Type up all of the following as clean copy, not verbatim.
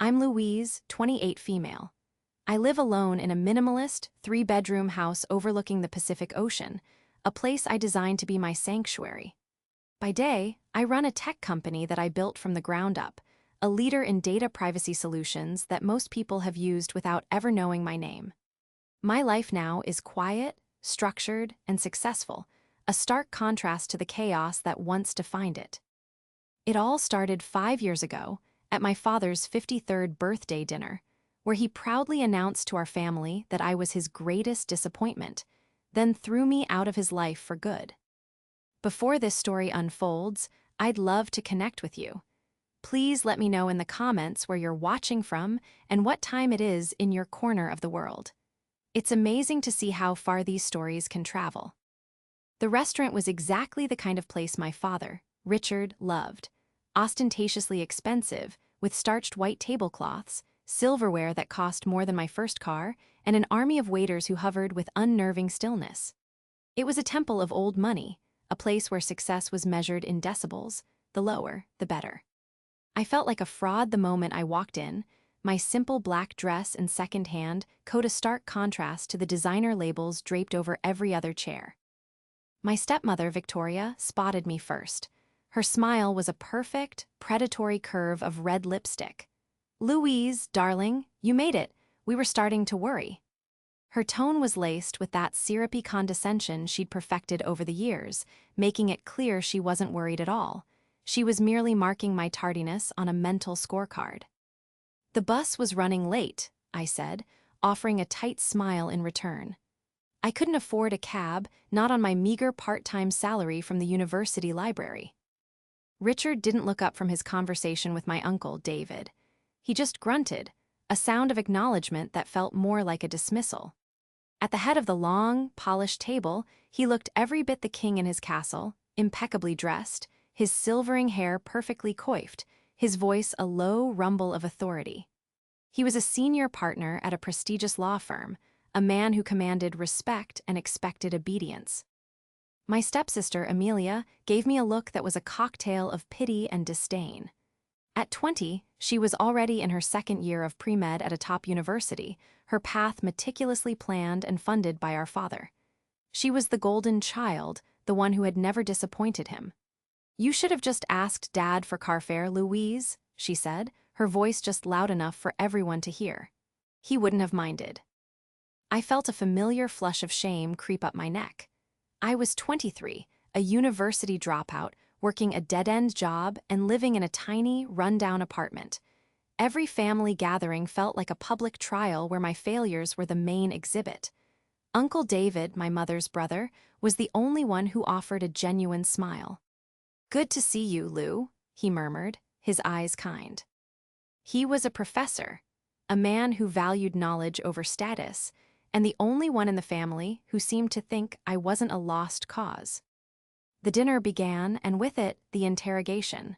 I'm Louise, 28 female. I live alone in a minimalist, 3-bedroom house overlooking the Pacific Ocean, a place I designed to be my sanctuary. By day, I run a tech company that I built from the ground up, a leader in data privacy solutions that most people have used without ever knowing my name. My life now is quiet, structured, and successful, a stark contrast to the chaos that once defined it. It all started 5 years ago, at my father's 53rd birthday dinner, where he proudly announced to our family that I was his greatest disappointment, then threw me out of his life for good. Before this story unfolds, I'd love to connect with you. Please let me know in the comments where you're watching from and what time it is in your corner of the world. It's amazing to see how far these stories can travel. The restaurant was exactly the kind of place my father, Richard, loved. Ostentatiously expensive, with starched white tablecloths, silverware that cost more than my first car, and an army of waiters who hovered with unnerving stillness. It was a temple of old money, a place where success was measured in decibels, the lower, the better. I felt like a fraud the moment I walked in. My simple black dress and second hand coat a stark contrast to the designer labels draped over every other chair. My stepmother, Victoria, spotted me first. Her smile was a perfect, predatory curve of red lipstick. "Louise, darling, you made it. We were starting to worry." Her tone was laced with that syrupy condescension she'd perfected over the years, making it clear she wasn't worried at all. She was merely marking my tardiness on a mental scorecard. "The bus was running late," I said, offering a tight smile in return. I couldn't afford a cab, not on my meager part-time salary from the university library. Richard didn't look up from his conversation with my uncle, David. He just grunted, a sound of acknowledgement that felt more like a dismissal. At the head of the long, polished table, he looked every bit the king in his castle, impeccably dressed, his silvering hair perfectly coiffed, his voice a low rumble of authority. He was a senior partner at a prestigious law firm, a man who commanded respect and expected obedience. My stepsister, Amelia, gave me a look that was a cocktail of pity and disdain. At 20, she was already in her second year of pre-med at a top university, her path meticulously planned and funded by our father. She was the golden child, the one who had never disappointed him. "You should have just asked Dad for car fare, Louise," she said, her voice just loud enough for everyone to hear. "He wouldn't have minded." I felt a familiar flush of shame creep up my neck. I was 23, a university dropout, working a dead-end job and living in a tiny, run-down apartment. Every family gathering felt like a public trial where my failures were the main exhibit. Uncle David, my mother's brother, was the only one who offered a genuine smile. "Good to see you, Lou," he murmured, his eyes kind. He was a professor, a man who valued knowledge over status, and the only one in the family who seemed to think I wasn't a lost cause. The dinner began, and with it, the interrogation.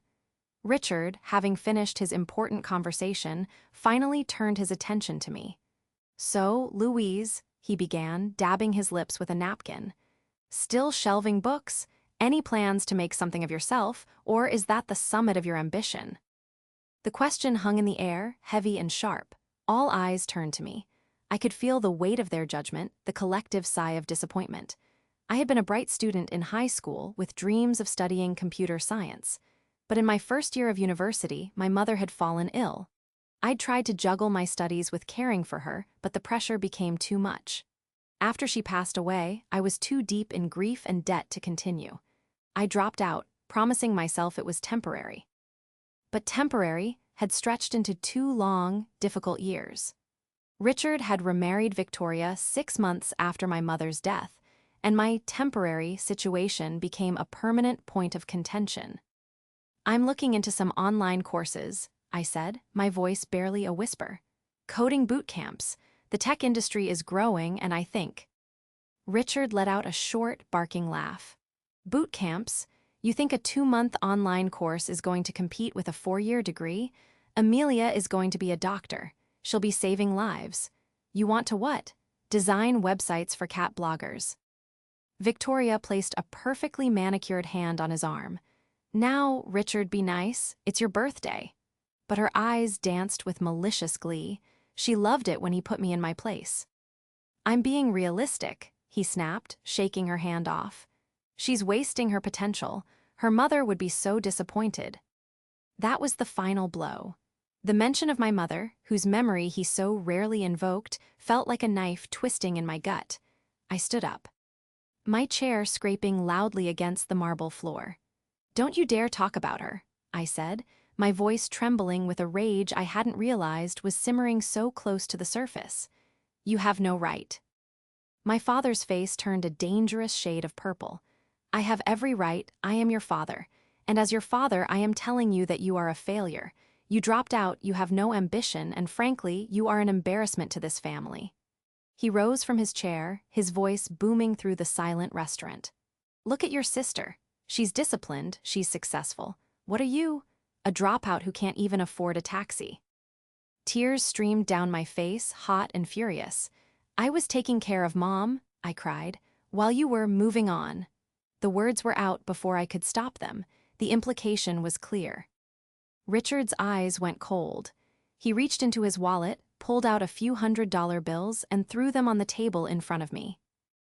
Richard, having finished his important conversation, finally turned his attention to me. "So, Louise," he began, dabbing his lips with a napkin, "still shelving books? Any plans to make something of yourself, or is that the summit of your ambition?" The question hung in the air, heavy and sharp. All eyes turned to me. I could feel the weight of their judgment, the collective sigh of disappointment. I had been a bright student in high school with dreams of studying computer science. But in my first year of university, my mother had fallen ill. I'd tried to juggle my studies with caring for her, but the pressure became too much. After she passed away, I was too deep in grief and debt to continue. I dropped out, promising myself it was temporary. But temporary had stretched into 2 long, difficult years. Richard had remarried Victoria 6 months after my mother's death, and my temporary situation became a permanent point of contention. "I'm looking into some online courses," I said, my voice barely a whisper. "Coding boot camps. The tech industry is growing, and I think—" Richard let out a short, barking laugh. "Boot camps? You think a 2-month online course is going to compete with a 4-year degree? Amelia is going to be a doctor. She'll be saving lives. You want to what? Design websites for cat bloggers." Victoria placed a perfectly manicured hand on his arm. "Now, Richard, be nice. It's your birthday." but her eyes danced with malicious glee. She loved it when he put me in my place. I'm being realistic, he snapped, shaking her hand off. She's wasting her potential. Her mother would be so disappointed. That was the final blow. The mention of my mother, whose memory he so rarely invoked, felt like a knife twisting in my gut. I stood up, my chair scraping loudly against the marble floor. "Don't you dare talk about her," I said, my voice trembling with a rage I hadn't realized was simmering so close to the surface. "You have no right." My father's face turned a dangerous shade of purple. "I have every right. I am your father. And as your father, I am telling you that you are a failure. You dropped out, you have no ambition, and frankly, you are an embarrassment to this family." He rose from his chair, his voice booming through the silent restaurant. "Look at your sister. She's disciplined, she's successful. What are you? A dropout who can't even afford a taxi." Tears streamed down my face, hot and furious. "I was taking care of Mom," I cried, "while you were moving on." The words were out before I could stop them. The implication was clear. Richard's eyes went cold. He reached into his wallet, pulled out a few $100 bills, and threw them on the table in front of me.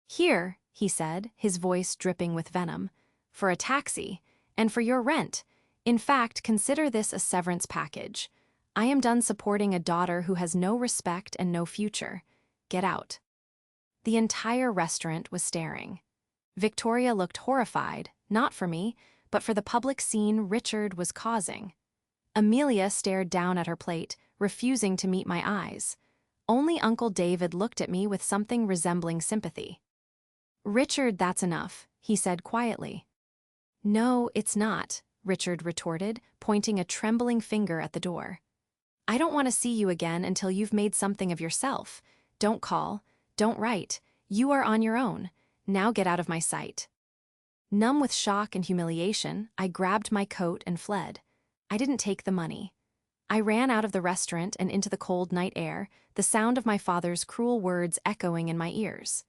"Here," he said, his voice dripping with venom, "for a taxi, and for your rent. In fact, consider this a severance package. I am done supporting a daughter who has no respect and no future. Get out." The entire restaurant was staring. Victoria looked horrified, not for me, but for the public scene Richard was causing. Amelia stared down at her plate, refusing to meet my eyes. Only Uncle David looked at me with something resembling sympathy. "Richard, that's enough," he said quietly. "No, it's not," Richard retorted, pointing a trembling finger at the door. "I don't want to see you again until you've made something of yourself. Don't call, don't write. You are on your own. Now get out of my sight." Numb with shock and humiliation, I grabbed my coat and fled. I didn't take the money. I ran out of the restaurant and into the cold night air, the sound of my father's cruel words echoing in my ears.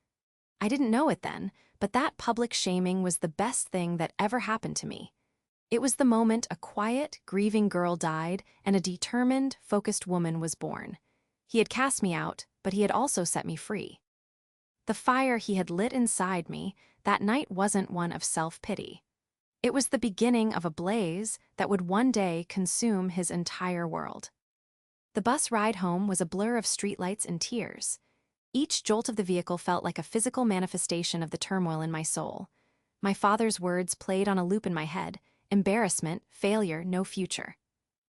I didn't know it then, but that public shaming was the best thing that ever happened to me. It was the moment a quiet, grieving girl died and a determined, focused woman was born. He had cast me out, but he had also set me free. The fire he had lit inside me that night wasn't one of self-pity. It was the beginning of a blaze that would one day consume his entire world. The bus ride home was a blur of streetlights and tears. Each jolt of the vehicle felt like a physical manifestation of the turmoil in my soul. My father's words played on a loop in my head: embarrassment, failure, no future.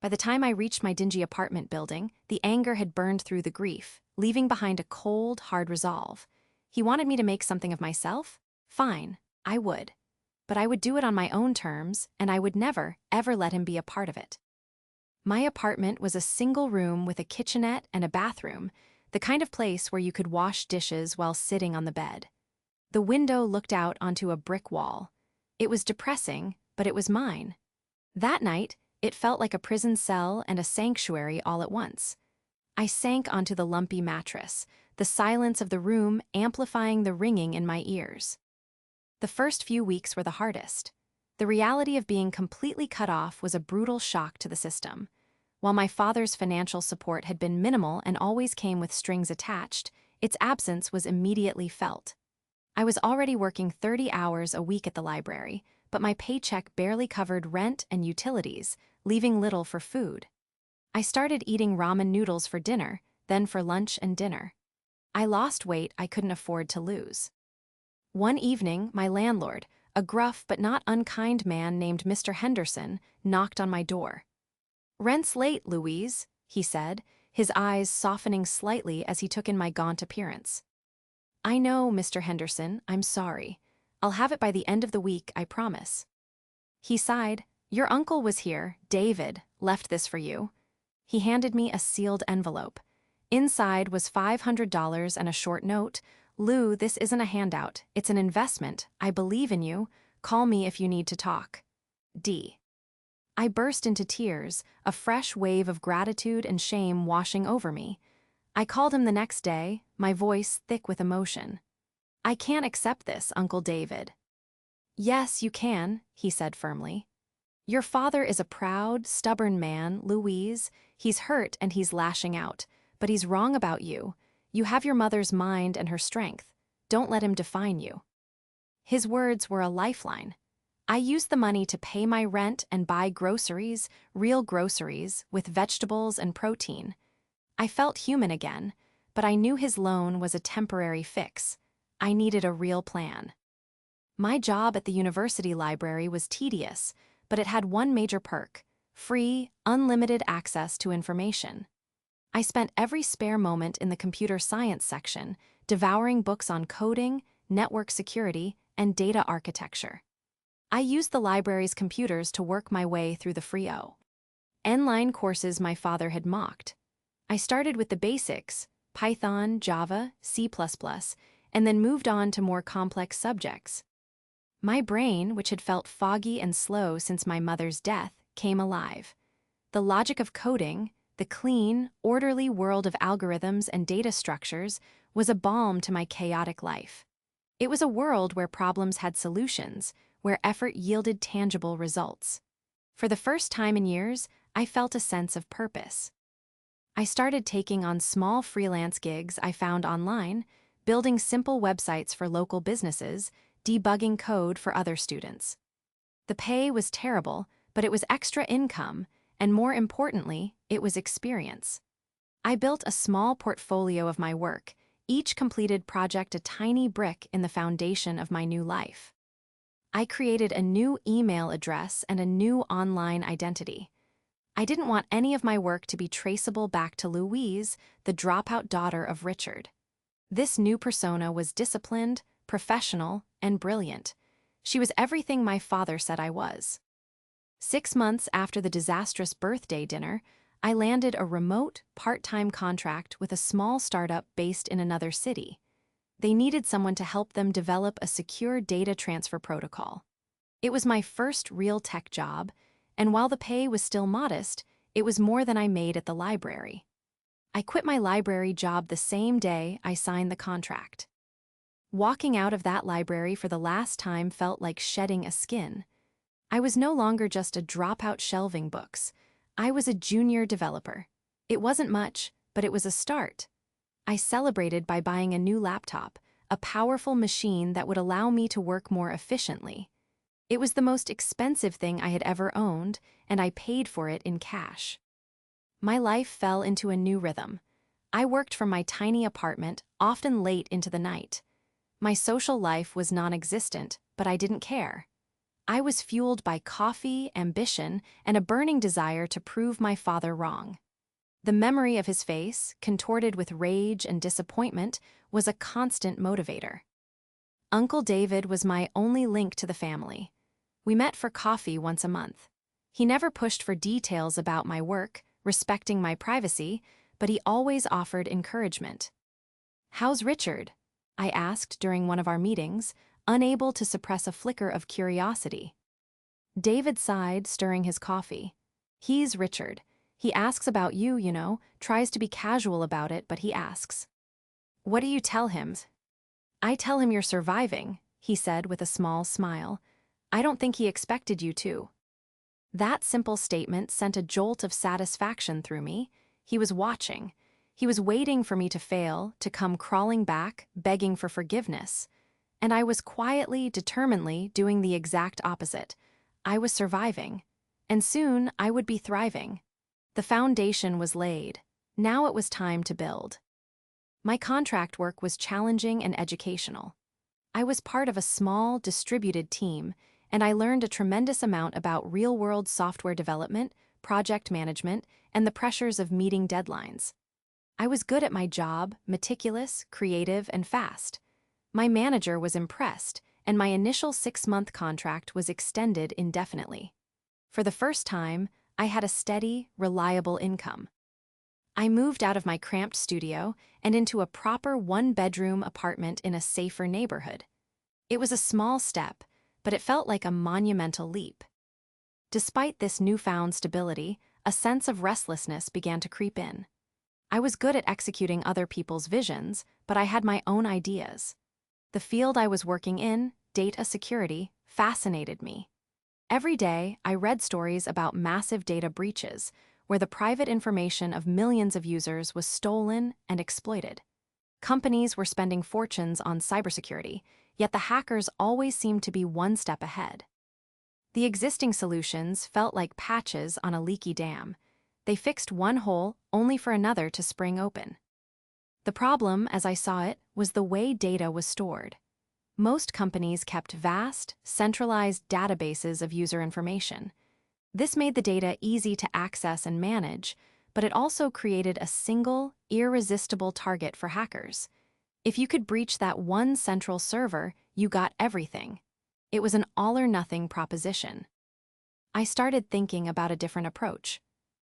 By the time I reached my dingy apartment building, the anger had burned through the grief, leaving behind a cold, hard resolve. He wanted me to make something of myself? Fine, I would. But I would do it on my own terms, and I would never, ever let him be a part of it. My apartment was a single room with a kitchenette and a bathroom, the kind of place where you could wash dishes while sitting on the bed. The window looked out onto a brick wall. It was depressing, but it was mine. That night, it felt like a prison cell and a sanctuary all at once. I sank onto the lumpy mattress, the silence of the room amplifying the ringing in my ears. The first few weeks were the hardest. The reality of being completely cut off was a brutal shock to the system. While my father's financial support had been minimal and always came with strings attached, its absence was immediately felt. I was already working 30 hours a week at the library, but my paycheck barely covered rent and utilities, leaving little for food. I started eating ramen noodles for dinner, then for lunch and dinner. I lost weight I couldn't afford to lose. One evening, my landlord, a gruff but not unkind man named Mr. Henderson, knocked on my door. "Rent's late, Louise," he said, his eyes softening slightly as he took in my gaunt appearance. "I know, Mr. Henderson, I'm sorry. I'll have it by the end of the week, I promise." He sighed. "Your uncle was here, David, left this for you." He handed me a sealed envelope. Inside was $500 and a short note. "Lou, this isn't a handout. It's an investment. I believe in you. Call me if you need to talk. D." I burst into tears, a fresh wave of gratitude and shame washing over me. I called him the next day, my voice thick with emotion. "I can't accept this, Uncle David." "Yes, you can," he said firmly. Your father is a proud, stubborn man, Louise. He's hurt and he's lashing out. But he's wrong about you. You have your mother's mind and her strength. Don't let him define you. His words were a lifeline. I used the money to pay my rent and buy groceries, real groceries, with vegetables and protein. I felt human again, but I knew his loan was a temporary fix. I needed a real plan. My job at the university library was tedious, but it had one major perk: free, unlimited access to information. I spent every spare moment in the computer science section, devouring books on coding, network security, and data architecture. I used the library's computers to work my way through the free online courses my father had mocked. I started with the basics: Python, Java, C++, and then moved on to more complex subjects. My brain, which had felt foggy and slow since my mother's death, came alive. The logic of coding, the clean, orderly world of algorithms and data structures, was a balm to my chaotic life. It was a world where problems had solutions, where effort yielded tangible results. For the first time in years, I felt a sense of purpose. I started taking on small freelance gigs I found online, building simple websites for local businesses, debugging code for other students. The pay was terrible, but it was extra income, and more importantly, it was experience. I built a small portfolio of my work, each completed project a tiny brick in the foundation of my new life. I created a new email address and a new online identity. I didn't want any of my work to be traceable back to Louise, the dropout daughter of Richard. This new persona was disciplined, professional, and brilliant. She was everything my father said I was. 6 months after the disastrous birthday dinner, I landed a remote, part-time contract with a small startup based in another city. They needed someone to help them develop a secure data transfer protocol. It was my first real tech job, and while the pay was still modest, it was more than I made at the library. I quit my library job the same day I signed the contract. Walking out of that library for the last time felt like shedding a skin. I was no longer just a dropout shelving books. I was a junior developer. It wasn't much, but it was a start. I celebrated by buying a new laptop, a powerful machine that would allow me to work more efficiently. It was the most expensive thing I had ever owned, and I paid for it in cash. My life fell into a new rhythm. I worked from my tiny apartment, often late into the night. My social life was non-existent, but I didn't care. I was fueled by coffee, ambition, and a burning desire to prove my father wrong. The memory of his face, contorted with rage and disappointment, was a constant motivator. Uncle David was my only link to the family. We met for coffee once a month. He never pushed for details about my work, respecting my privacy, but he always offered encouragement. "How's Richard?" I asked during one of our meetings, unable to suppress a flicker of curiosity. David sighed, stirring his coffee. "He's Richard. He asks about you, tries to be casual about it, but he asks." "What do you tell him?" "I tell him you're surviving," he said with a small smile. "I don't think he expected you to." That simple statement sent a jolt of satisfaction through me. He was watching. He was waiting for me to fail, to come crawling back, begging for forgiveness. And I was quietly, determinedly doing the exact opposite. I was surviving. And soon I would be thriving. The foundation was laid. Now it was time to build. My contract work was challenging and educational. I was part of a small, distributed team, and I learned a tremendous amount about real-world software development, project management, and the pressures of meeting deadlines. I was good at my job, meticulous, creative, and fast. My manager was impressed, and my initial 6-month contract was extended indefinitely. For the first time, I had a steady, reliable income. I moved out of my cramped studio and into a proper one-bedroom apartment in a safer neighborhood. It was a small step, but it felt like a monumental leap. Despite this newfound stability, a sense of restlessness began to creep in. I was good at executing other people's visions, but I had my own ideas. The field I was working in, data security, fascinated me. Every day, I read stories about massive data breaches, where the private information of millions of users was stolen and exploited. Companies were spending fortunes on cybersecurity, yet the hackers always seemed to be one step ahead. The existing solutions felt like patches on a leaky dam. They fixed one hole only for another to spring open. The problem, as I saw it, was the way data was stored. Most companies kept vast, centralized databases of user information. This made the data easy to access and manage, but it also created a single, irresistible target for hackers. If you could breach that one central server, you got everything. It was an all-or-nothing proposition. I started thinking about a different approach.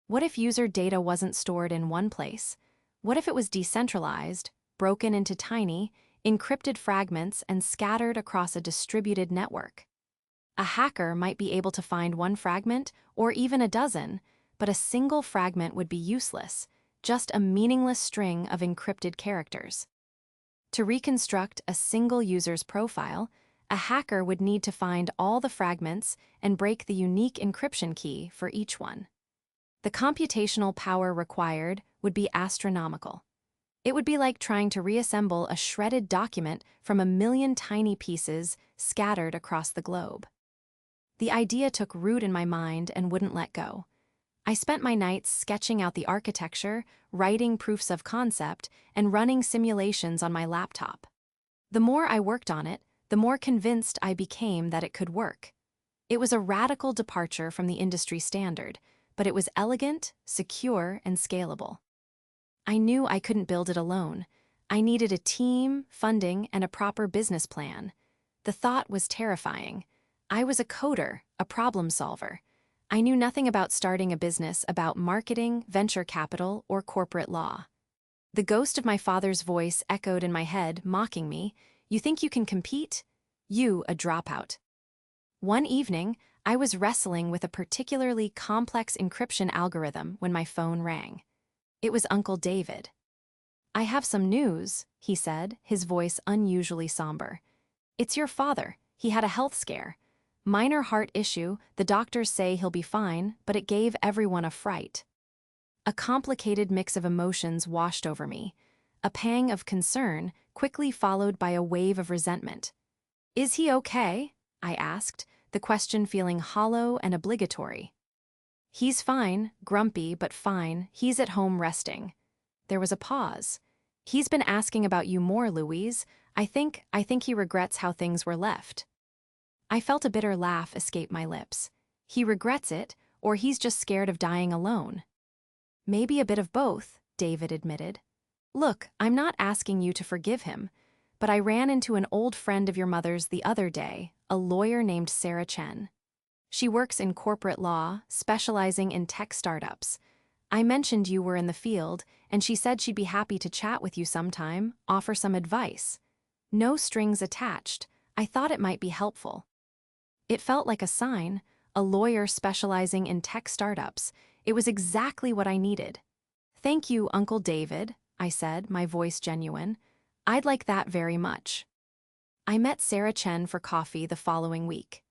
What if user data wasn't stored in one place? What if it was decentralized, broken into tiny, encrypted fragments and scattered across a distributed network? A hacker might be able to find one fragment, or even a dozen, but a single fragment would be useless, just a meaningless string of encrypted characters. To reconstruct a single user's profile, a hacker would need to find all the fragments and break the unique encryption key for each one. The computational power required would be astronomical. It would be like trying to reassemble a shredded document from a million tiny pieces scattered across the globe. The idea took root in my mind and wouldn't let go. I spent my nights sketching out the architecture, writing proofs of concept, and running simulations on my laptop. The more I worked on it, the more convinced I became that it could work. It was a radical departure from the industry standard, but it was elegant, secure, and scalable. I knew I couldn't build it alone. I needed a team, funding, and a proper business plan. The thought was terrifying. I was a coder, a problem solver. I knew nothing about starting a business, about marketing, venture capital, or corporate law. The ghost of my father's voice echoed in my head, mocking me. You think you can compete? You, a dropout. One evening, I was wrestling with a particularly complex encryption algorithm when my phone rang. It was Uncle David. I have some news, he said, his voice unusually somber. It's your father. He had a health scare. Minor heart issue, the doctors say he'll be fine, but it gave everyone a fright. A complicated mix of emotions washed over me. A pang of concern, quickly followed by a wave of resentment. Is he okay? I asked, the question feeling hollow and obligatory. He's fine, grumpy but fine. He's at home resting. There was a pause. He's been asking about you more, Louise. I think he regrets how things were left. I felt a bitter laugh escape my lips. He regrets it, or he's just scared of dying alone. Maybe a bit of both, David admitted. Look, I'm not asking you to forgive him, but I ran into an old friend of your mother's the other day, a lawyer named Sarah Chen. She works in corporate law, specializing in tech startups. I mentioned you were in the field, and she said she'd be happy to chat with you sometime, offer some advice. No strings attached. I thought it might be helpful. It felt like a sign, a lawyer specializing in tech startups. It was exactly what I needed. Thank you, Uncle David, I said, my voice genuine. I'd like that very much. I met Sarah Chen for coffee the following week.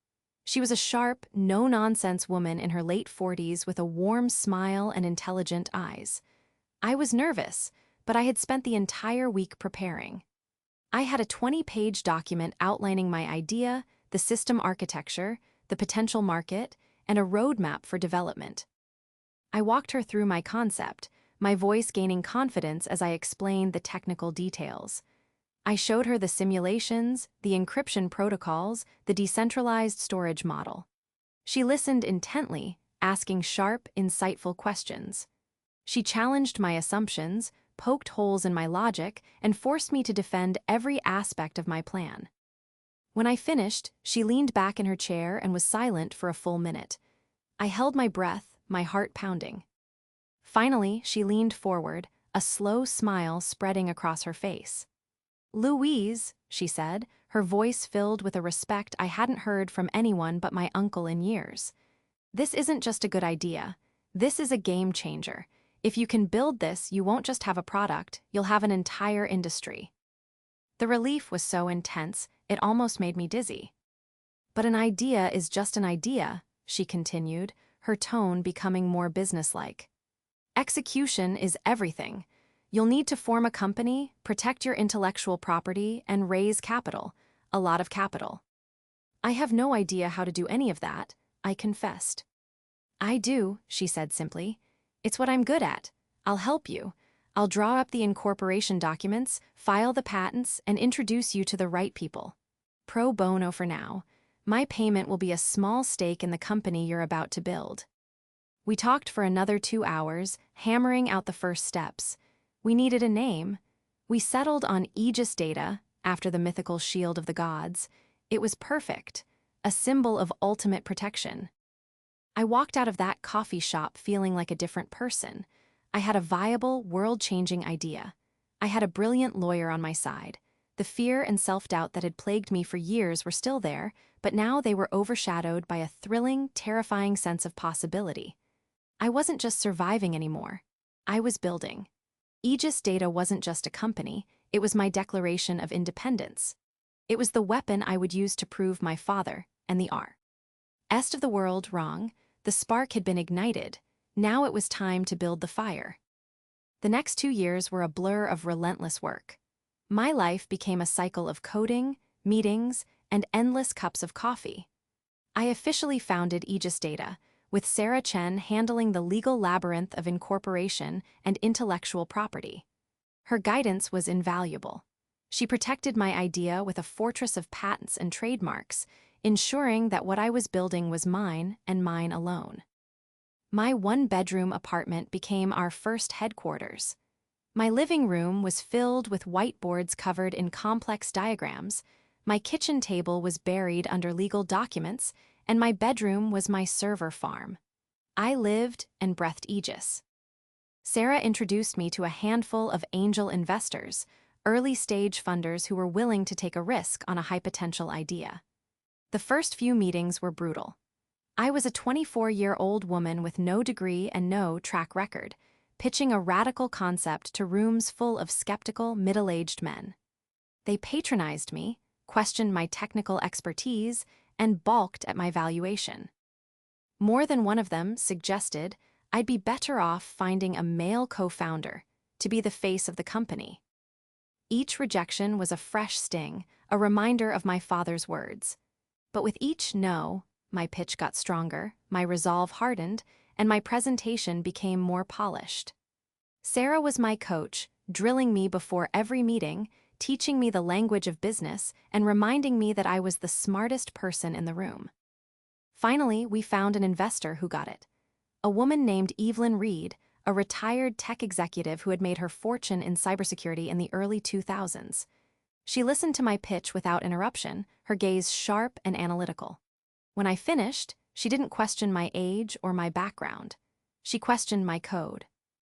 She was a sharp, no-nonsense woman in her late 40s with a warm smile and intelligent eyes. I was nervous, but I had spent the entire week preparing. I had a 20-page document outlining my idea, the system architecture, the potential market, and a roadmap for development. I walked her through my concept, my voice gaining confidence as I explained the technical details. I showed her the simulations, the encryption protocols, the decentralized storage model. She listened intently, asking sharp, insightful questions. She challenged my assumptions, poked holes in my logic, and forced me to defend every aspect of my plan. When I finished, she leaned back in her chair and was silent for a full minute. I held my breath, my heart pounding. Finally, she leaned forward, a slow smile spreading across her face. Louise, she said, her voice filled with a respect I hadn't heard from anyone but my uncle in years. This isn't just a good idea. This is a game changer. If you can build this, you won't just have a product, you'll have an entire industry. The relief was so intense, it almost made me dizzy. But an idea is just an idea, she continued, her tone becoming more businesslike. Execution is everything. You'll need to form a company, protect your intellectual property, and raise capital, a lot of capital. I have no idea how to do any of that, I confessed. I do, she said simply. It's what I'm good at. I'll help you. I'll draw up the incorporation documents, file the patents, and introduce you to the right people. Pro bono for now. My payment will be a small stake in the company you're about to build. We talked for another 2 hours, hammering out the first steps. We needed a name. We settled on Aegis Data, after the mythical shield of the gods. It was perfect, a symbol of ultimate protection. I walked out of that coffee shop feeling like a different person. I had a viable, world-changing idea. I had a brilliant lawyer on my side. The fear and self-doubt that had plagued me for years were still there, but now they were overshadowed by a thrilling, terrifying sense of possibility. I wasn't just surviving anymore. I was building. Aegis Data wasn't just a company, it was my declaration of independence. It was the weapon I would use to prove my father and the rest of the world wrong. The spark had been ignited. Now it was time to build the fire. The next 2 years were a blur of relentless work. My life became a cycle of coding, meetings, and endless cups of coffee. I officially founded Aegis Data, with Sarah Chen handling the legal labyrinth of incorporation and intellectual property. Her guidance was invaluable. She protected my idea with a fortress of patents and trademarks, ensuring that what I was building was mine and mine alone. My one-bedroom apartment became our first headquarters. My living room was filled with whiteboards covered in complex diagrams, my kitchen table was buried under legal documents, and my bedroom was my server farm. I lived and breathed Aegis. Sarah introduced me to a handful of angel investors, early-stage funders who were willing to take a risk on a high-potential idea. The first few meetings were brutal. I was a 24-year-old woman with no degree and no track record, pitching a radical concept to rooms full of skeptical, middle-aged men. They patronized me, questioned my technical expertise, and balked at my valuation. More than one of them suggested I'd be better off finding a male co-founder to be the face of the company. Each rejection was a fresh sting, a reminder of my father's words. But with each no, my pitch got stronger, my resolve hardened, and my presentation became more polished. Sarah was my coach, drilling me before every meeting, teaching me the language of business, and reminding me that I was the smartest person in the room. Finally, we found an investor who got it. A woman named Evelyn Reed, a retired tech executive who had made her fortune in cybersecurity in the early 2000s. She listened to my pitch without interruption, her gaze sharp and analytical. When I finished, she didn't question my age or my background. She questioned my code.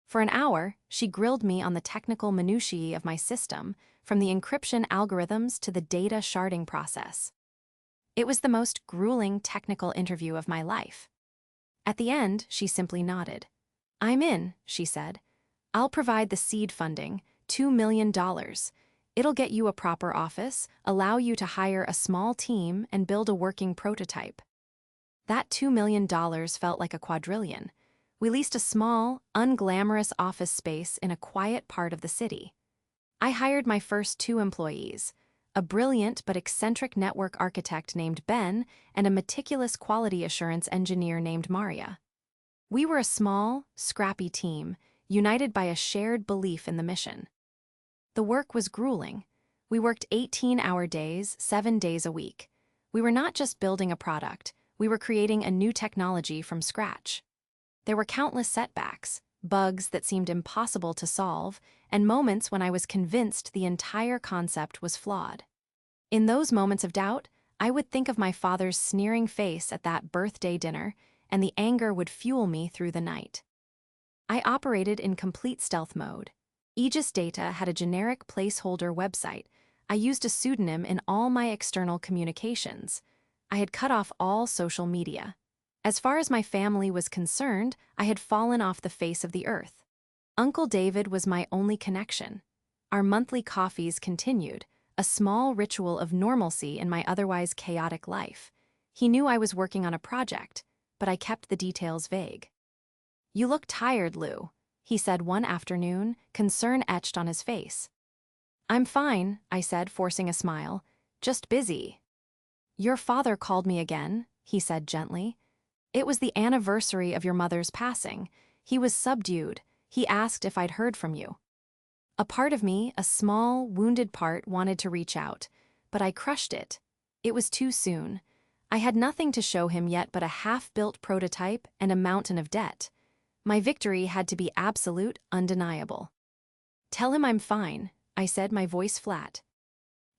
For an hour, she grilled me on the technical minutiae of my system, from the encryption algorithms to the data sharding process. It was the most grueling technical interview of my life. At the end, she simply nodded. "I'm in," she said. "I'll provide the seed funding, $2 million. It'll get you a proper office, allow you to hire a small team, and build a working prototype." That $2 million felt like a quadrillion. We leased a small, unglamorous office space in a quiet part of the city. I hired my first 2 employees, a brilliant but eccentric network architect named Ben and a meticulous quality assurance engineer named Maria. We were a small, scrappy team, united by a shared belief in the mission. The work was grueling. We worked 18-hour days, 7 days a week. We were not just building a product, we were creating a new technology from scratch. There were countless setbacks, bugs that seemed impossible to solve, and moments when I was convinced the entire concept was flawed. In those moments of doubt, I would think of my father's sneering face at that birthday dinner, and the anger would fuel me through the night. I operated in complete stealth mode. Aegis Data had a generic placeholder website. I used a pseudonym in all my external communications. I had cut off all social media. As far as my family was concerned, I had fallen off the face of the earth. Uncle David was my only connection. Our monthly coffees continued, a small ritual of normalcy in my otherwise chaotic life. He knew I was working on a project, but I kept the details vague. "You look tired, Lou," he said one afternoon, concern etched on his face. "I'm fine," I said, forcing a smile. "Just busy." "Your father called me again," he said gently. "It was the anniversary of your mother's passing. He was subdued. He asked if I'd heard from you." A part of me, a small, wounded part, wanted to reach out, but I crushed it. It was too soon. I had nothing to show him yet but a half-built prototype and a mountain of debt. My victory had to be absolute, undeniable. "Tell him I'm fine," I said, my voice flat.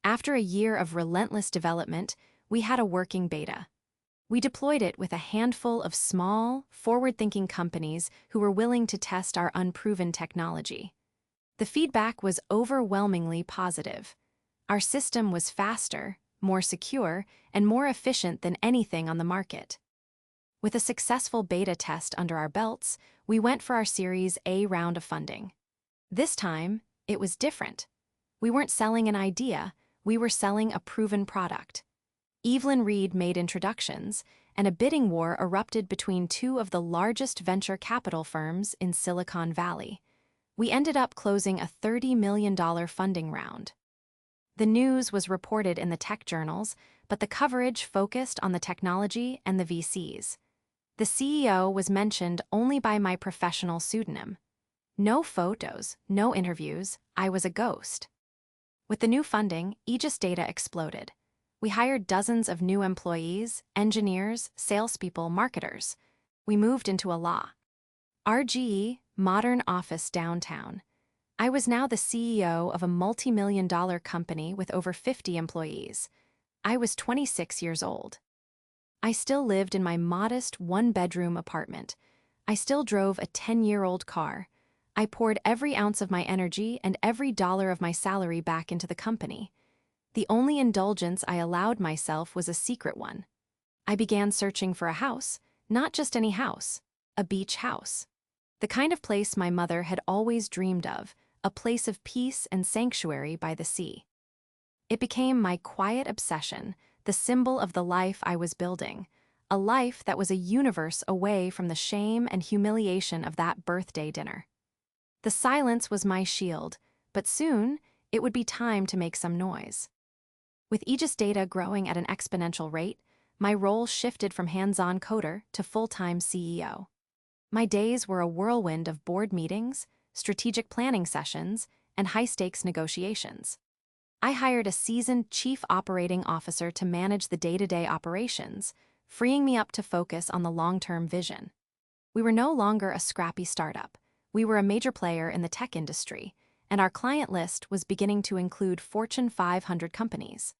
After a year of relentless development, we had a working beta. We deployed it with a handful of small, forward-thinking companies who were willing to test our unproven technology. The feedback was overwhelmingly positive. Our system was faster, more secure, and more efficient than anything on the market. With a successful beta test under our belts, we went for our Series A round of funding. This time, it was different. We weren't selling an idea, we were selling a proven product. Evelyn Reed made introductions, and a bidding war erupted between two of the largest venture capital firms in Silicon Valley. We ended up closing a $30 million funding round. The news was reported in the tech journals, but the coverage focused on the technology and the VCs. The CEO was mentioned only by my professional pseudonym. No photos, no interviews, I was a ghost. With the new funding, Aegis Data exploded. We hired dozens of new employees, engineers, salespeople, marketers. We moved into a RGE, modern office downtown. I was now the CEO of a multi-million-dollar company with over 50 employees. I was 26 years old. I still lived in my modest one-bedroom apartment. I still drove a 10-year-old car. I poured every ounce of my energy and every dollar of my salary back into the company. The only indulgence I allowed myself was a secret one. I began searching for a house, not just any house, a beach house. The kind of place my mother had always dreamed of, a place of peace and sanctuary by the sea. It became my quiet obsession, the symbol of the life I was building, a life that was a universe away from the shame and humiliation of that birthday dinner. The silence was my shield, but soon it would be time to make some noise. With Aegis Data growing at an exponential rate, my role shifted from hands-on coder to full-time CEO. My days were a whirlwind of board meetings, strategic planning sessions, and high-stakes negotiations. I hired a seasoned chief operating officer to manage the day-to-day operations, freeing me up to focus on the long-term vision. We were no longer a scrappy startup. We were a major player in the tech industry, and our client list was beginning to include Fortune 500 companies.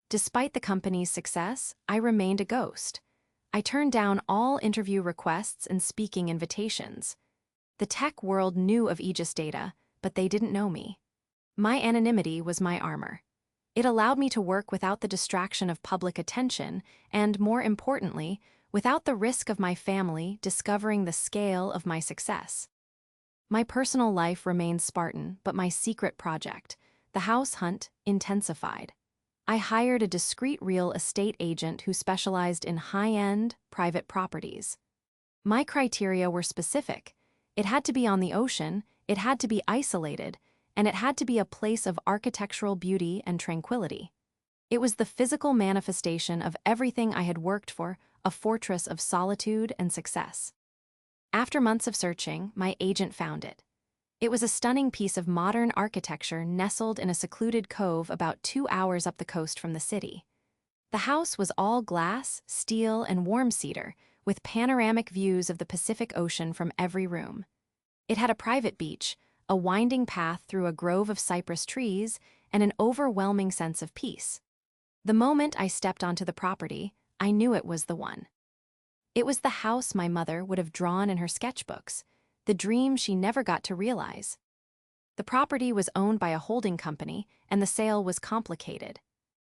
Despite the company's success, I remained a ghost. I turned down all interview requests and speaking invitations. The tech world knew of Aegis Data, but they didn't know me. My anonymity was my armor. It allowed me to work without the distraction of public attention and, more importantly, without the risk of my family discovering the scale of my success. My personal life remained Spartan, but my secret project, the house hunt, intensified. I hired a discreet real estate agent who specialized in high-end, private properties. My criteria were specific. It had to be on the ocean, it had to be isolated, and it had to be a place of architectural beauty and tranquility. It was the physical manifestation of everything I had worked for, a fortress of solitude and success. After months of searching, my agent found it. It was a stunning piece of modern architecture nestled in a secluded cove about 2 hours up the coast from the city. The house was all glass, steel, and warm cedar, with panoramic views of the Pacific Ocean from every room. It had a private beach, a winding path through a grove of cypress trees, and an overwhelming sense of peace. The moment I stepped onto the property, I knew it was the one. It was the house my mother would have drawn in her sketchbooks, the dream she never got to realize. The property was owned by a holding company, and the sale was complicated.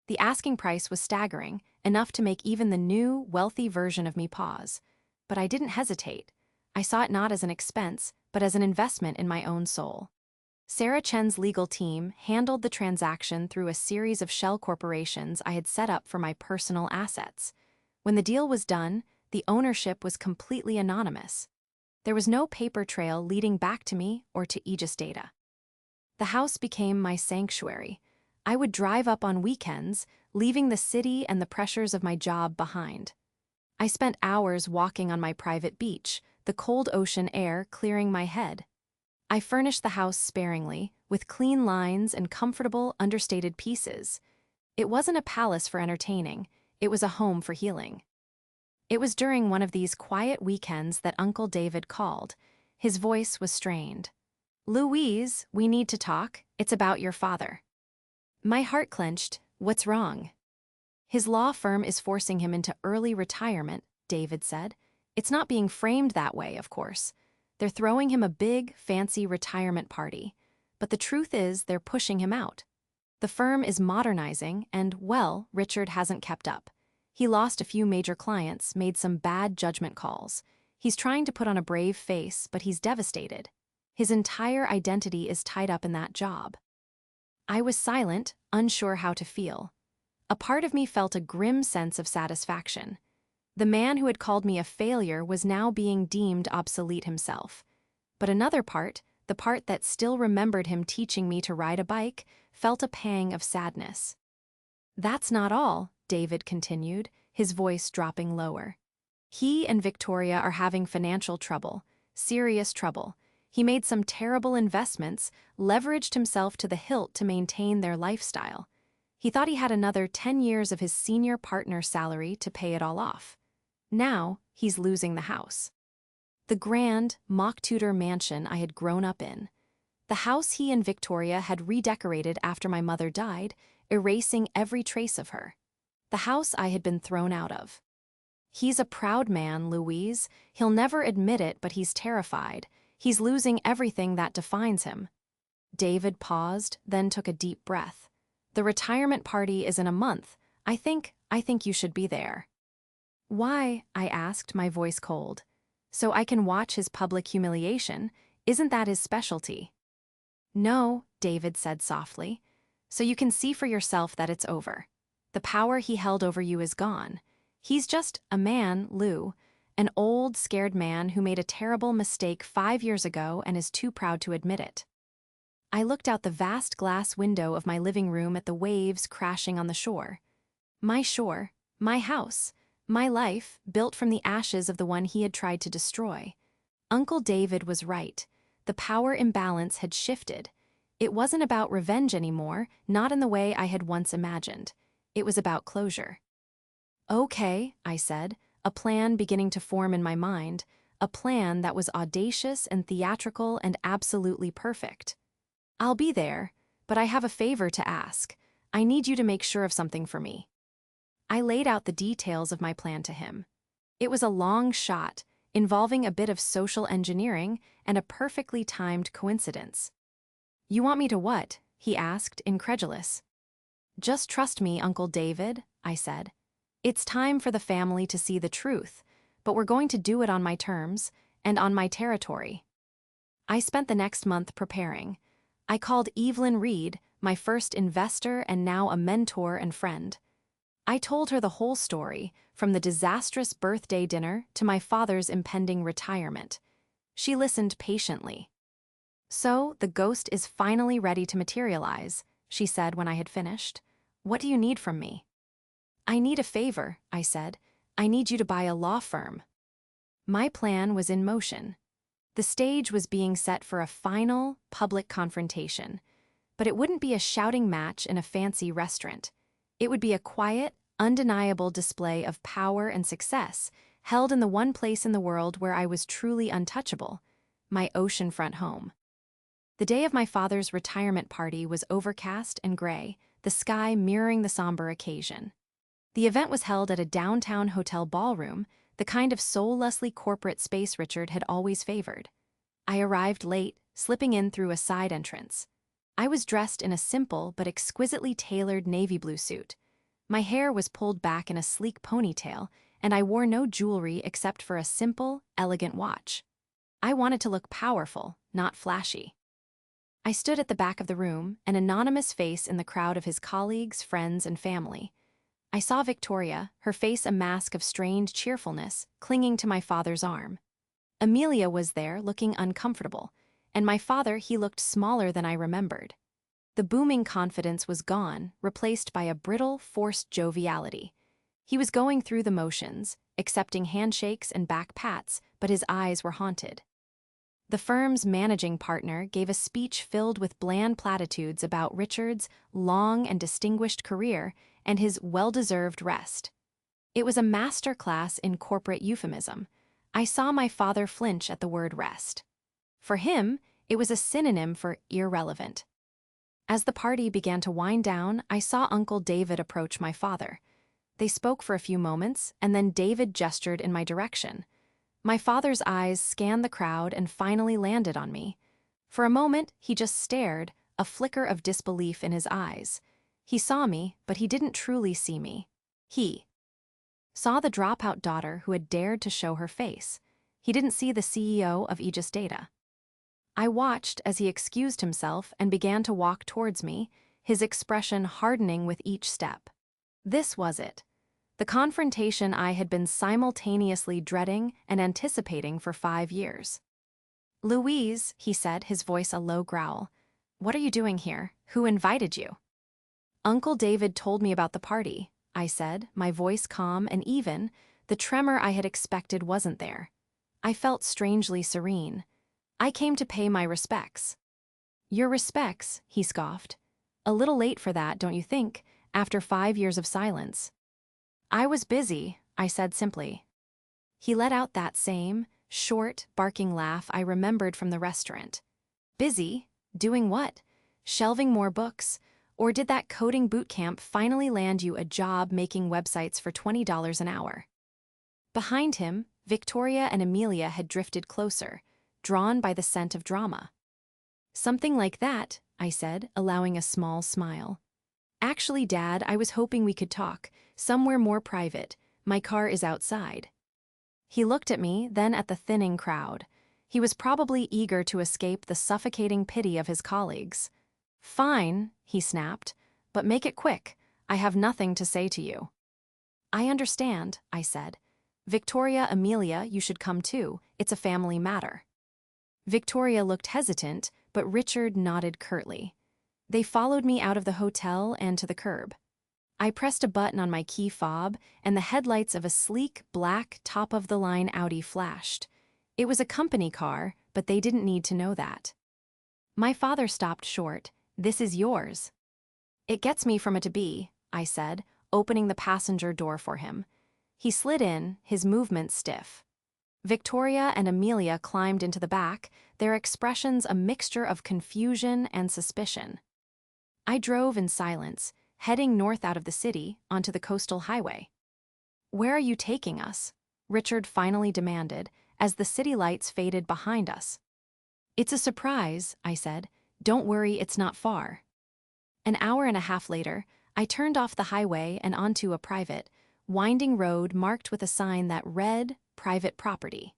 The asking price was staggering, enough to make even the new, wealthy version of me pause. But I didn't hesitate. I saw it not as an expense, but as an investment in my own soul. Sarah Chen's legal team handled the transaction through a series of shell corporations I had set up for my personal assets. When the deal was done, the ownership was completely anonymous. There was no paper trail leading back to me or to Aegis Data. The house became my sanctuary. I would drive up on weekends, leaving the city and the pressures of my job behind. I spent hours walking on my private beach, the cold ocean air clearing my head. I furnished the house sparingly, with clean lines and comfortable, understated pieces. It wasn't a palace for entertaining, it was a home for healing. It was during one of these quiet weekends that Uncle David called. His voice was strained. "Louise, we need to talk. It's about your father." My heart clenched. What's wrong? "His law firm is forcing him into early retirement," David said. "It's not being framed that way, of course. They're throwing him a big, fancy retirement party. But the truth is they're pushing him out. The firm is modernizing and, well, Richard hasn't kept up. He lost a few major clients, made some bad judgment calls. He's trying to put on a brave face, but he's devastated. His entire identity is tied up in that job." I was silent, unsure how to feel. A part of me felt a grim sense of satisfaction. The man who had called me a failure was now being deemed obsolete himself. But another part, the part that still remembered him teaching me to ride a bike, felt a pang of sadness. "That's not all," David continued, his voice dropping lower. "He and Victoria are having financial trouble, serious trouble. He made some terrible investments, leveraged himself to the hilt to maintain their lifestyle. He thought he had another 10 years of his senior partner's salary to pay it all off. Now, he's losing the house. The grand, mock-Tudor mansion I had grown up in. The house he and Victoria had redecorated after my mother died, erasing every trace of her. The house I had been thrown out of. He's a proud man, Louise. He'll never admit it, but he's terrified. He's losing everything that defines him." David paused, then took a deep breath. "The retirement party is in a month. I think you should be there." "Why?" I asked, my voice cold. "So I can watch his public humiliation? Isn't that his specialty?" "No," David said softly. "So you can see for yourself that it's over. The power he held over you is gone. He's just a man, Lou, an old, scared man who made a terrible mistake 5 years ago and is too proud to admit it." I looked out the vast glass window of my living room at the waves crashing on the shore. My shore, my house, my life, built from the ashes of the one he had tried to destroy. Uncle David was right. The power imbalance had shifted. It wasn't about revenge anymore, not in the way I had once imagined. It was about closure. "Okay," I said, a plan beginning to form in my mind, a plan that was audacious and theatrical and absolutely perfect. "I'll be there, but I have a favor to ask. I need you to make sure of something for me." I laid out the details of my plan to him. It was a long shot, involving a bit of social engineering and a perfectly timed coincidence. "You want me to what?" he asked, incredulous. "Just trust me, Uncle David," I said. "It's time for the family to see the truth, but we're going to do it on my terms and on my territory." I spent the next month preparing. I called Evelyn Reed, my first investor and now a mentor and friend. I told her the whole story, from the disastrous birthday dinner to my father's impending retirement. She listened patiently. "So, the ghost is finally ready to materialize," she said when I had finished. "What do you need from me?" "I need a favor," I said. "I need you to buy a law firm." My plan was in motion. The stage was being set for a final, public confrontation. But it wouldn't be a shouting match in a fancy restaurant. It would be a quiet, undeniable display of power and success, held in the one place in the world where I was truly untouchable, my oceanfront home. The day of my father's retirement party was overcast and gray, the sky mirroring the somber occasion. The event was held at a downtown hotel ballroom, the kind of soullessly corporate space Richard had always favored. I arrived late, slipping in through a side entrance. I was dressed in a simple but exquisitely tailored navy blue suit. My hair was pulled back in a sleek ponytail, and I wore no jewelry except for a simple, elegant watch. I wanted to look powerful, not flashy. I stood at the back of the room, an anonymous face in the crowd of his colleagues, friends, and family. I saw Victoria, her face a mask of strained cheerfulness, clinging to my father's arm. Amelia was there, looking uncomfortable, and my father, he looked smaller than I remembered. The booming confidence was gone, replaced by a brittle, forced joviality. He was going through the motions, accepting handshakes and back pats, but his eyes were haunted. The firm's managing partner gave a speech filled with bland platitudes about Richard's long and distinguished career and his well-deserved rest. It was a master class in corporate euphemism. I saw my father flinch at the word rest. For him, it was a synonym for irrelevant. As the party began to wind down, I saw Uncle David approach my father. They spoke for a few moments, and then David gestured in my direction. My father's eyes scanned the crowd and finally landed on me. For a moment, he just stared, a flicker of disbelief in his eyes. He saw me, but he didn't truly see me. He saw the dropout daughter who had dared to show her face. He didn't see the CEO of Aegis Data. I watched as he excused himself and began to walk towards me, his expression hardening with each step. This was it. The confrontation I had been simultaneously dreading and anticipating for 5 years. "Louise," he said, his voice a low growl. "What are you doing here? Who invited you?" "Uncle David told me about the party," I said, my voice calm and even. The tremor I had expected wasn't there. I felt strangely serene. "I came to pay my respects." "Your respects," he scoffed. "A little late for that, don't you think, after 5 years of silence?" "I was busy," I said simply. He let out that same, short, barking laugh I remembered from the restaurant. "Busy? Doing what? Shelving more books? Or did that coding boot camp finally land you a job making websites for $20 an hour?" Behind him, Victoria and Amelia had drifted closer, drawn by the scent of drama. "Something like that," I said, allowing a small smile. "Actually, Dad, I was hoping we could talk, somewhere more private. My car is outside." He looked at me, then at the thinning crowd. He was probably eager to escape the suffocating pity of his colleagues. "Fine," he snapped, "but make it quick. I have nothing to say to you." "I understand," I said. "Victoria, Amelia, you should come too. It's a family matter." Victoria looked hesitant, but Richard nodded curtly. They followed me out of the hotel and to the curb. I pressed a button on my key fob, and the headlights of a sleek, black, top-of-the-line Audi flashed. It was a company car, but they didn't need to know that. My father stopped short. "This is yours." "It gets me from A to B," I said, opening the passenger door for him. He slid in, his movements stiff. Victoria and Amelia climbed into the back, their expressions a mixture of confusion and suspicion. I drove in silence, heading north out of the city, onto the coastal highway. "Where are you taking us?" Richard finally demanded, as the city lights faded behind us. "It's a surprise," I said. "Don't worry, it's not far." An hour and a half later, I turned off the highway and onto a private, winding road marked with a sign that read, "Private Property."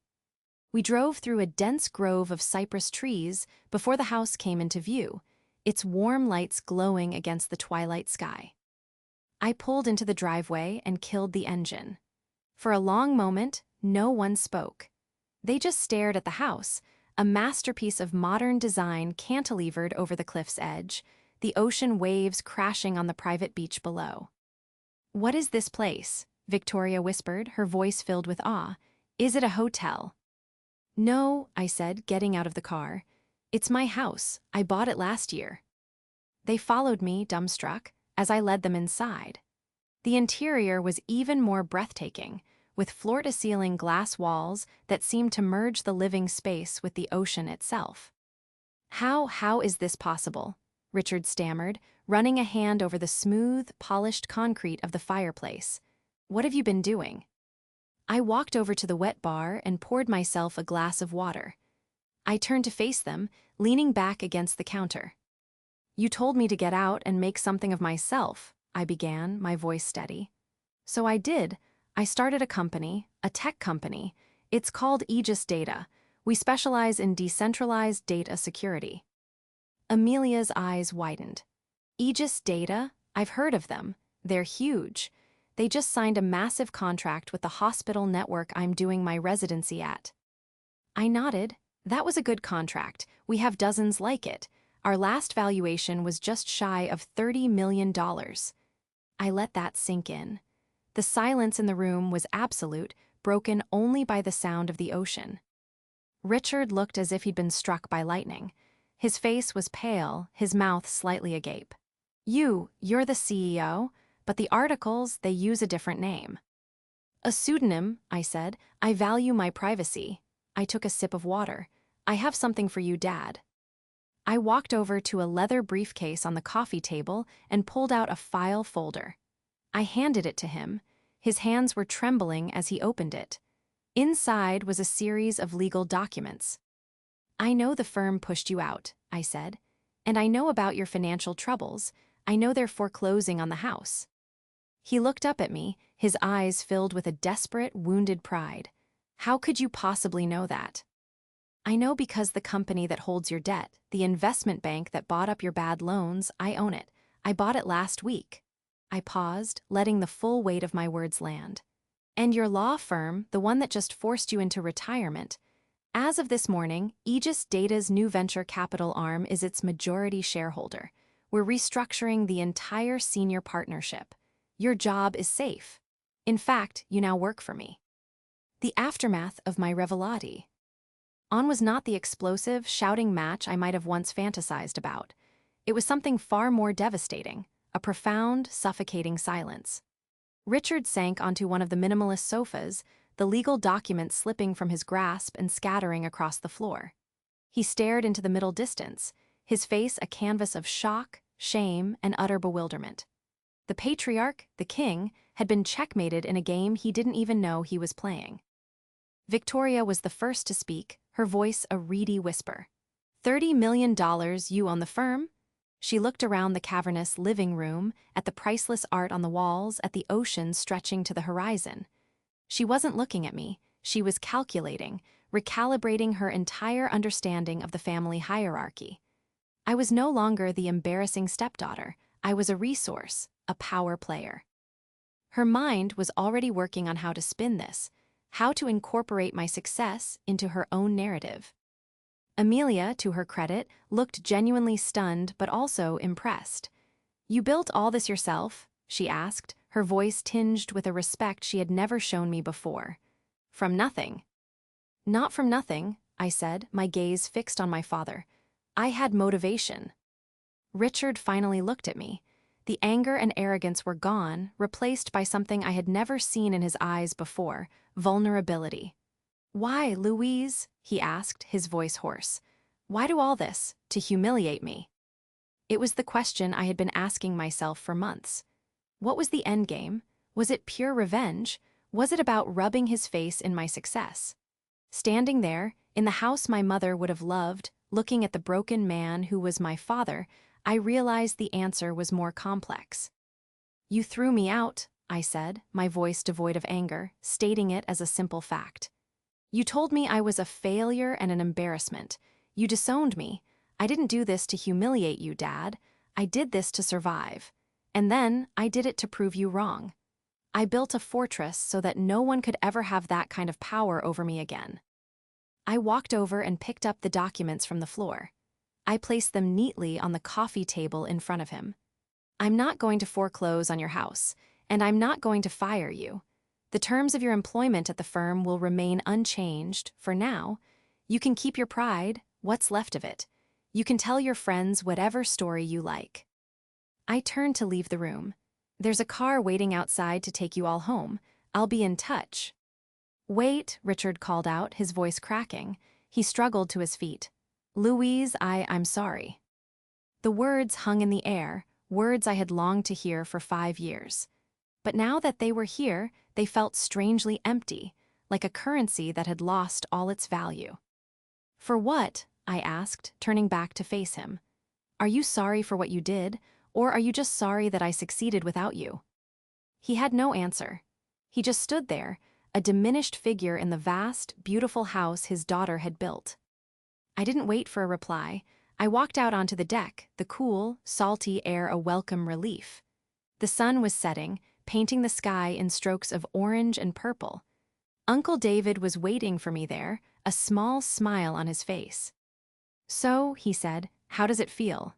We drove through a dense grove of cypress trees before the house came into view, its warm lights glowing against the twilight sky. I pulled into the driveway and killed the engine. For a long moment, no one spoke. They just stared at the house, a masterpiece of modern design cantilevered over the cliff's edge, the ocean waves crashing on the private beach below. "What is this place?" Victoria whispered, her voice filled with awe. "Is it a hotel?" "No," I said, getting out of the car. "It's my house. I bought it last year." They followed me, dumbstruck, as I led them inside. The interior was even more breathtaking, with floor-to-ceiling glass walls that seemed to merge the living space with the ocean itself. How is this possible?" Richard stammered, running a hand over the smooth, polished concrete of the fireplace. "What have you been doing?" I walked over to the wet bar and poured myself a glass of water. I turned to face them, leaning back against the counter. "You told me to get out and make something of myself," I began, my voice steady. "So I did. I started a company, a tech company. It's called Aegis Data. We specialize in decentralized data security." Amelia's eyes widened. "Aegis Data? I've heard of them. They're huge. They just signed a massive contract with the hospital network I'm doing my residency at. I nodded. That was a good contract. We have dozens like it. Our last valuation was just shy of $30 million. I let that sink in. The silence in the room was absolute, broken only by the sound of the ocean. Richard looked as if he'd been struck by lightning. His face was pale, his mouth slightly agape. You're the CEO, but the articles, they use a different name. A pseudonym, I said. I value my privacy. I took a sip of water. I have something for you, Dad. I walked over to a leather briefcase on the coffee table and pulled out a file folder. I handed it to him. His hands were trembling as he opened it. Inside was a series of legal documents. I know the firm pushed you out, I said. And I know about your financial troubles. I know they're foreclosing on the house. He looked up at me, his eyes filled with a desperate, wounded pride. How could you possibly know that? I know because the company that holds your debt, the investment bank that bought up your bad loans, I own it. I bought it last week. I paused, letting the full weight of my words land. And your law firm, the one that just forced you into retirement. As of this morning, Aegis Data's new venture capital arm is its majority shareholder. We're restructuring the entire senior partnership. Your job is safe. In fact, you now work for me. The aftermath of my revelati. On was not the explosive, shouting match I might have once fantasized about. It was something far more devastating, a profound, suffocating silence. Richard sank onto one of the minimalist sofas, the legal documents slipping from his grasp and scattering across the floor. He stared into the middle distance, his face a canvas of shock, shame, and utter bewilderment. The patriarch, the king, had been checkmated in a game he didn't even know he was playing. Victoria was the first to speak, her voice a reedy whisper. $30 million you own the firm? She looked around the cavernous living room, at the priceless art on the walls, at the ocean stretching to the horizon. She wasn't looking at me, she was calculating, recalibrating her entire understanding of the family hierarchy. I was no longer the embarrassing stepdaughter, I was a resource, a power player. Her mind was already working on how to spin this, how to incorporate my success into her own narrative. Amelia, to her credit, looked genuinely stunned but also impressed. You built all this yourself? She asked, her voice tinged with a respect she had never shown me before. From nothing. Not from nothing, I said, my gaze fixed on my father. I had motivation. Richard finally looked at me. The anger and arrogance were gone, replaced by something I had never seen in his eyes before, vulnerability. Why, Louise? He asked, his voice hoarse. Why do all this? To humiliate me? It was the question I had been asking myself for months. What was the endgame? Was it pure revenge? Was it about rubbing his face in my success? Standing there, in the house my mother would have loved, looking at the broken man who was my father, I realized the answer was more complex. You threw me out, I said, my voice devoid of anger, stating it as a simple fact. You told me I was a failure and an embarrassment. You disowned me. I didn't do this to humiliate you, Dad. I did this to survive. And then I did it to prove you wrong. I built a fortress so that no one could ever have that kind of power over me again. I walked over and picked up the documents from the floor. I placed them neatly on the coffee table in front of him. I'm not going to foreclose on your house, and I'm not going to fire you. The terms of your employment at the firm will remain unchanged, for now. You can keep your pride, what's left of it. You can tell your friends whatever story you like. I turned to leave the room. There's a car waiting outside to take you all home. I'll be in touch. Wait, Richard called out, his voice cracking. He struggled to his feet. Louise, I'm sorry. The words hung in the air, words I had longed to hear for 5 years. But now that they were here, they felt strangely empty, like a currency that had lost all its value. For what? I asked, turning back to face him. Are you sorry for what you did, or are you just sorry that I succeeded without you? He had no answer. He just stood there, a diminished figure in the vast, beautiful house his daughter had built. I didn't wait for a reply. I walked out onto the deck, the cool, salty air a welcome relief. The sun was setting, painting the sky in strokes of orange and purple. Uncle David was waiting for me there, a small smile on his face. "So," he said, "how does it feel?"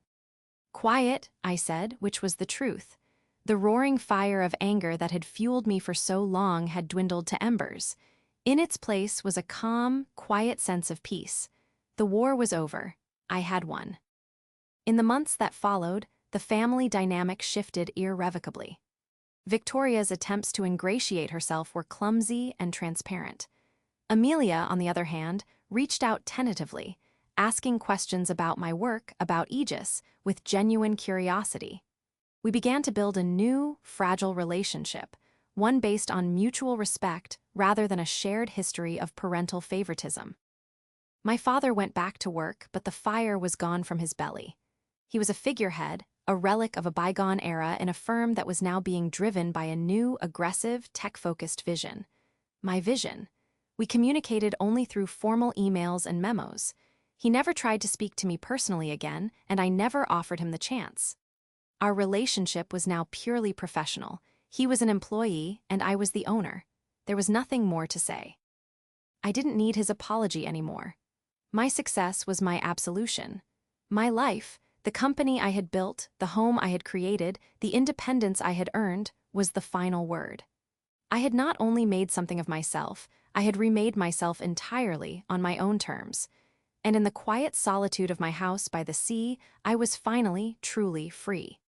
"Quiet," I said, which was the truth. The roaring fire of anger that had fueled me for so long had dwindled to embers. In its place was a calm, quiet sense of peace. The war was over. I had won. In the months that followed, the family dynamic shifted irrevocably. Victoria's attempts to ingratiate herself were clumsy and transparent. Amelia, on the other hand, reached out tentatively, asking questions about my work, about Aegis, with genuine curiosity. We began to build a new, fragile relationship, one based on mutual respect rather than a shared history of parental favoritism. My father went back to work, but the fire was gone from his belly. He was a figurehead, a relic of a bygone era in a firm that was now being driven by a new, aggressive, tech-focused vision. My vision. We communicated only through formal emails and memos. He never tried to speak to me personally again, and I never offered him the chance. Our relationship was now purely professional. He was an employee, and I was the owner. There was nothing more to say. I didn't need his apology anymore. My success was my absolution. My life, the company I had built, the home I had created, the independence I had earned, was the final word. I had not only made something of myself, I had remade myself entirely on my own terms. And in the quiet solitude of my house by the sea, I was finally, truly free.